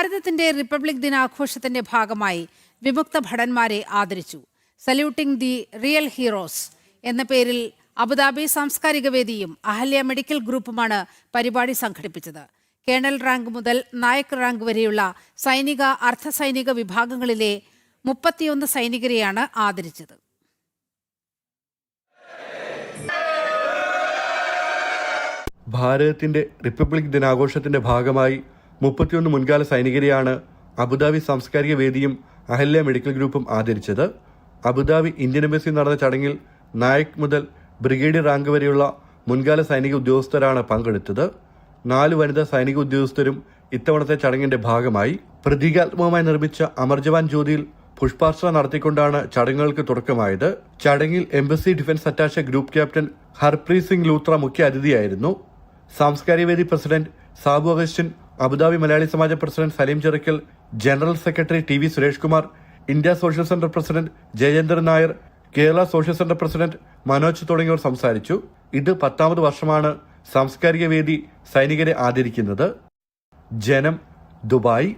ഭാരതത്തിന്റെ റിപ്പബ്ലിക് ദിനാഘോഷത്തിന്റെ ഭാഗമായി വിമുക്ത ഭടന്മാരെ ആദരിച്ചു. സല്യൂട്ടിംഗ് ദി റിയൽ ഹീറോസ് എന്ന പേരിൽ അബുദാബി സാംസ്കാരിക വേദിയും അഹല്യ മെഡിക്കൽ ഗ്രൂപ്പുമാണ് പരിപാടി സംഘടിപ്പിച്ചത്. കേണൽ റാങ്ക് മുതൽ നായക് റാങ്ക് വരെയുള്ള സൈനിക, അർദ്ധസൈനിക വിഭാഗങ്ങളിലെ 31 സൈനികരെയാണ് ആദരിച്ചത്. ഭാരതത്തിന്റെ റിപ്പബ്ലിക് ദിനാഘോഷത്തിന്റെ ഭാഗമായി 31 മുൻകാല സൈനികരെയാണ് അബുദാബി സാംസ്കാരിക വേദിയും അഹല്യ മെഡിക്കൽ ഗ്രൂപ്പും ആദരിച്ചത്. അബുദാബി ഇന്ത്യൻ എംബസി നടന്ന ചടങ്ങിൽ നായക് മുതൽ ബ്രിഗേഡിയർ റാങ്ക് വരെയുള്ള മുൻകാല സൈനിക ഉദ്യോഗസ്ഥരാണ് പങ്കെടുത്തത്. 4 വനിതാ സൈനിക ഉദ്യോഗസ്ഥരും ഇത്തവണത്തെ ചടങ്ങിന്റെ ഭാഗമായി. പ്രതീകാത്മകമായി നിർമ്മിച്ച അമർ ജവാൻ ജ്യോതിയിൽ പുഷ്പാർച്ചന നടത്തിക്കൊണ്ടാണ് ചടങ്ങുകൾക്ക് തുടക്കമായത്. ചടങ്ങിൽ embassy defence attache group captain Harpreet Singh Luthra മുഖ്യ അതിഥിയായിരുന്നു. സാംസ്കാരിക വേദി president Sabu Augustine, Abu Dhabi Malayali സമാജ president Saleem Cherukkal, general secretary T V. Suresh Kumar, India social centre president Jayachandran Nair, Kerala social centre president Manoj തുടങ്ങിയവർ സംസാരിച്ചു. ഇത് 10ാമത് വർഷമാണ് സാംസ്കാരിക വേദി സൈനികരെ ആദരിക്കുന്നത്. ജനം, ദുബായ്.